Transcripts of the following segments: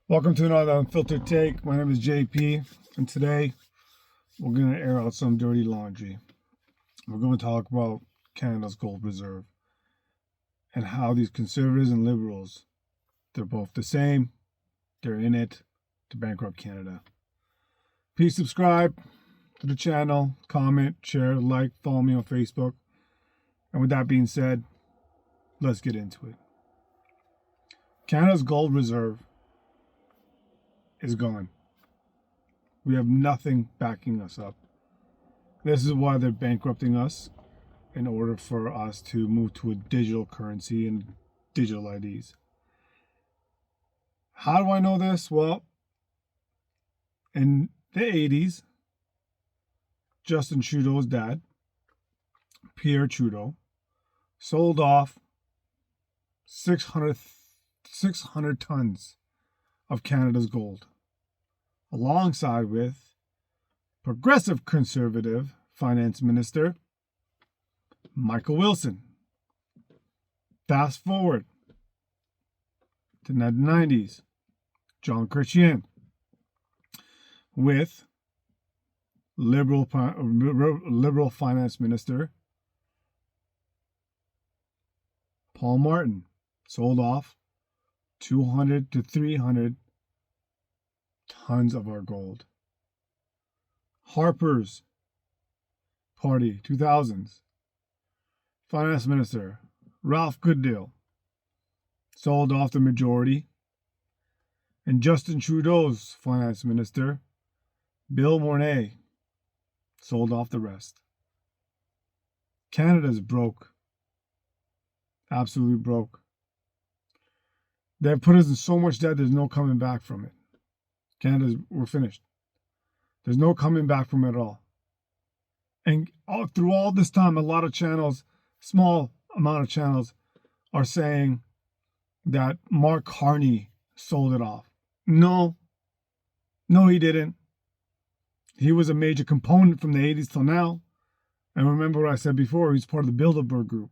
Welcome to another Unfiltered Take. My name is JP, and today we're going to air out some dirty laundry. We're going to talk about Canada's gold reserve and how these conservatives and liberals, they're both the same. They're in it to bankrupt Canada. Please subscribe to the channel, comment, share, like, follow me on Facebook. And with that being said, let's get into it. Canada's gold reserve is gone. We have nothing backing us up. This is why they're bankrupting us in order for us to move to a digital currency and digital IDs. How do I know this? Well, in the 80s, Justin Trudeau's dad, Pierre Trudeau, sold off 600 tons of Canada's gold, alongside with progressive conservative finance minister Michael Wilson. Fast forward to the 90s, John Chrétien with liberal finance minister Paul Martin sold off 200 to 300 tons of our gold. Harper's Party, 2000s. Finance Minister Ralph Goodale sold off the majority. And Justin Trudeau's Finance Minister, Bill Morneau, sold off the rest. Canada's broke. Absolutely broke. They've put us in so much debt, there's no coming back from it. We're finished. There's no coming back from it at all. And through all this time, a lot of channels, small amount of channels, are saying that Mark Carney sold it off. No, he didn't. He was a major component from the 80s till now. And remember what I said before, he's part of the Bilderberg Group.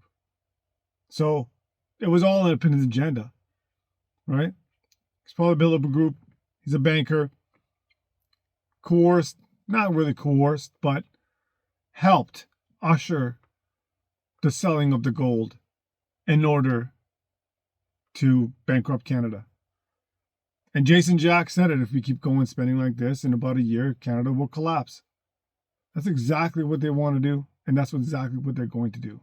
So it was all up in his agenda, right? He's part of the Bilderberg Group. He's a banker. Coerced, not really coerced, but helped usher the selling of the gold in order to bankrupt Canada. And Jason Jack said it, if we keep going spending like this, in about a year, Canada will collapse. That's exactly what they want to do, and that's exactly what they're going to do.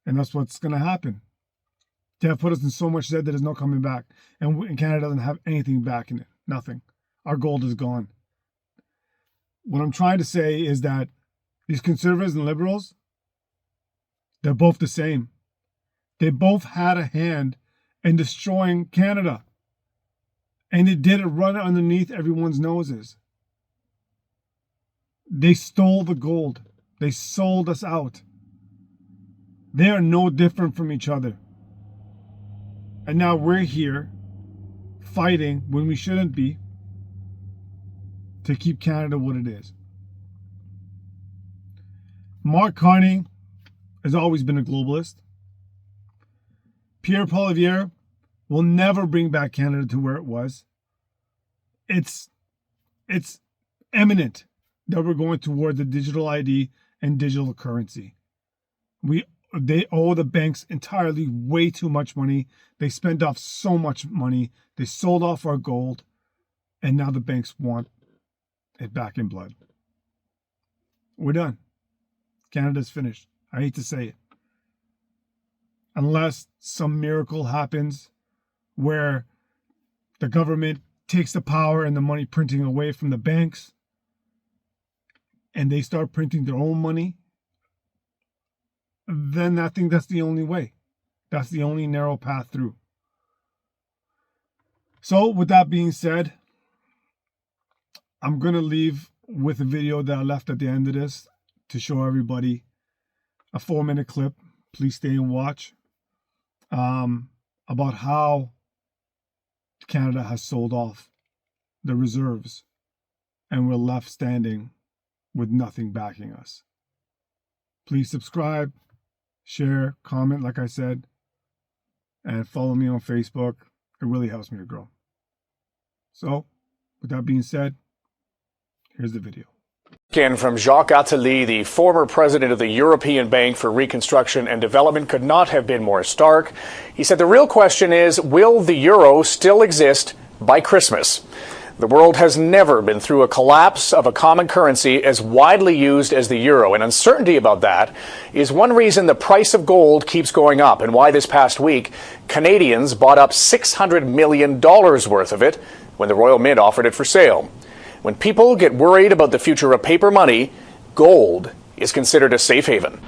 And that's what's going to happen. They have put us in so much debt that there's no coming back. And Canada doesn't have anything back in it. Nothing. Our gold is gone. What I'm trying to say is that these conservatives and liberals, they're both the same. They both had a hand in destroying Canada. And they did it right underneath everyone's noses. They stole the gold. They sold us out. They are no different from each other. And now we're here fighting when we shouldn't be to keep Canada what it is. Mark Carney has always been a globalist. Pierre Poilievre will never bring back Canada to where it was. It's imminent that we're going towards the digital ID and digital currency. They owe the banks entirely way too much money. They spent off so much money. They sold off our gold. And now the banks want it back in blood. We're done. Canada's finished. I hate to say it. Unless some miracle happens where the government takes the power and the money printing away from the banks and they start printing their own money, then I think that's the only way. That's the only narrow path through. So with that being said, I'm going to leave with a video that I left at the end of this to show everybody a 4-minute clip. Please stay and watch about how Canada has sold off the reserves and we're left standing with nothing backing us. Please subscribe, share, comment, like I said, and follow me on Facebook. It really helps me to grow. So, with that being said, here's the video. Again, from Jacques Attali, the former president of the European Bank for Reconstruction and Development, could not have been more stark. He said the real question is, will the euro still exist by Christmas? The world has never been through a collapse of a common currency as widely used as the euro, and uncertainty about that is one reason the price of gold keeps going up, and why this past week Canadians bought up $600 million worth of it when the Royal Mint offered it for sale. When people get worried about the future of paper money, gold is considered a safe haven.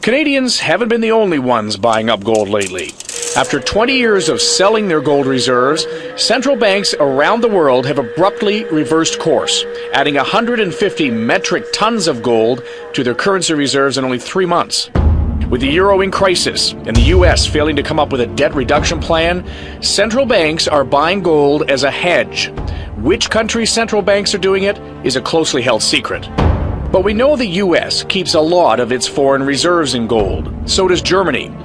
Canadians haven't been the only ones buying up gold lately. After 20 years of selling their gold reserves, central banks around the world have abruptly reversed course, adding 150 metric tons of gold to their currency reserves in only 3 months. With the euro in crisis and the U.S. failing to come up with a debt reduction plan, central banks are buying gold as a hedge. Which country's central banks are doing it is a closely held secret. But we know the U.S. keeps a lot of its foreign reserves in gold. So does Germany.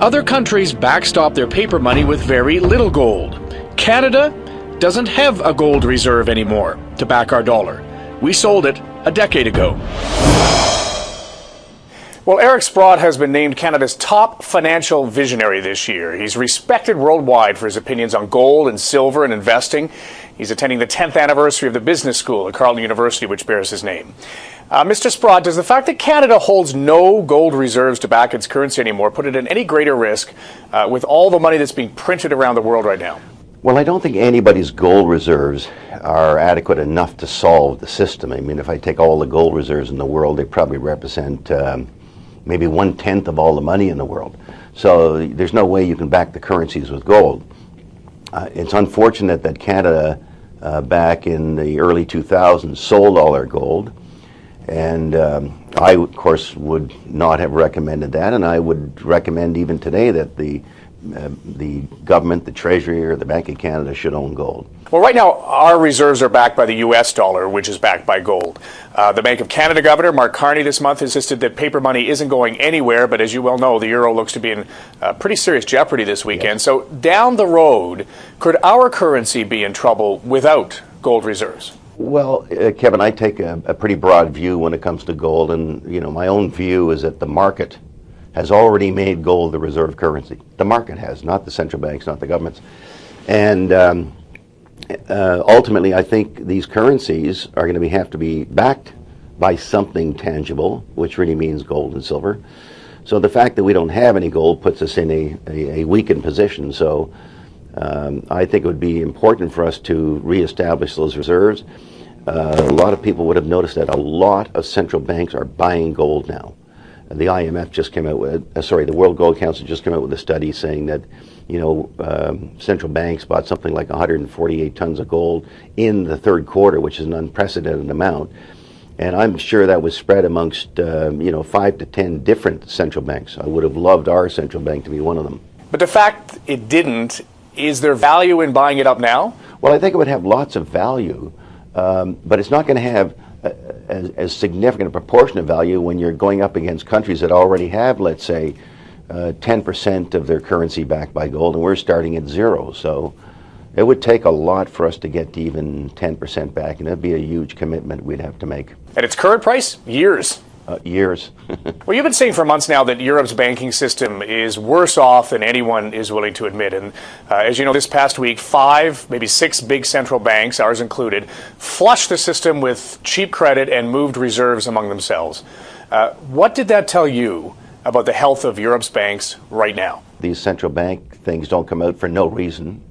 Other countries backstop their paper money with very little gold. Canada doesn't have a gold reserve anymore to back our dollar. We sold it a decade ago. Well, Eric Sprott has been named Canada's top financial visionary this year. He's respected worldwide for his opinions on gold and silver and investing. He's attending the 10th anniversary of the business school at Carleton University, which bears his name. Mr. Sprott, does the fact that Canada holds no gold reserves to back its currency anymore put it in any greater risk with all the money that's being printed around the world right now? Well, I don't think anybody's gold reserves are adequate enough to solve the system. I mean, if I take all the gold reserves in the world, they probably represent maybe 1/10 of all the money in the world. So there's no way you can back the currencies with gold. It's unfortunate that Canada back in the early 2000s sold all their gold, and I of course would not have recommended that, and I would recommend even today that the government, the Treasury, or the Bank of Canada should own gold. Well, right now, our reserves are backed by the U.S. dollar, which is backed by gold. The Bank of Canada Governor Mark Carney this month insisted that paper money isn't going anywhere, but as you well know, the euro looks to be in pretty serious jeopardy this weekend. Yes. So down the road, could our currency be in trouble without gold reserves? Well, Kevin, I take a pretty broad view when it comes to gold, and my own view is that the market has already made gold the reserve currency. The market has, not the central banks, not the governments. And ultimately, I think these currencies are going to have to be backed by something tangible, which really means gold and silver. So the fact that we don't have any gold puts us in a weakened position. So I think it would be important for us to reestablish those reserves. A lot of people would have noticed that a lot of central banks are buying gold now. The IMF just came out with, the World Gold Council just came out with a study saying that, central banks bought something like 148 tons of gold in the third quarter, which is an unprecedented amount. And I'm sure that was spread amongst, 5 to 10 different central banks. I would have loved our central bank to be one of them. But the fact it didn't, is there value in buying it up now? Well, I think it would have lots of value, but it's not going to have as significant a proportion of value when you're going up against countries that already have, let's say, 10% of their currency backed by gold, and we're starting at zero. So it would take a lot for us to get to even 10% back, and it'd be a huge commitment we'd have to make. At its current price? Years. Years. Well, you've been saying for months now that Europe's banking system is worse off than anyone is willing to admit. And as you know, this past week, 5, maybe 6 big central banks, ours included, flushed the system with cheap credit and moved reserves among themselves. What did that tell you about the health of Europe's banks right now? These central bank things don't come out for no reason.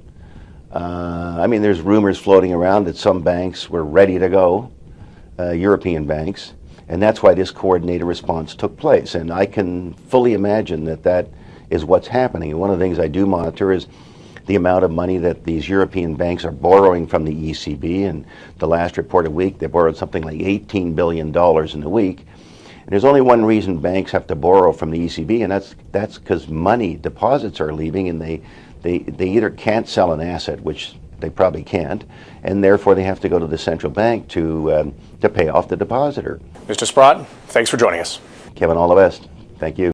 There's rumors floating around that some banks were ready to go, European banks. And that's why this coordinated response took place. And I can fully imagine that is what's happening. And one of the things I do monitor is the amount of money that these European banks are borrowing from the ECB. And the last reported week, they borrowed something like $18 billion in a week. And there's only one reason banks have to borrow from the ECB, and that's because deposits are leaving, and they either can't sell an asset, which they probably can't, and therefore they have to go to the central bank to pay off the depositor. Mr. Sprott, thanks for joining us. Kevin, all the best. Thank you.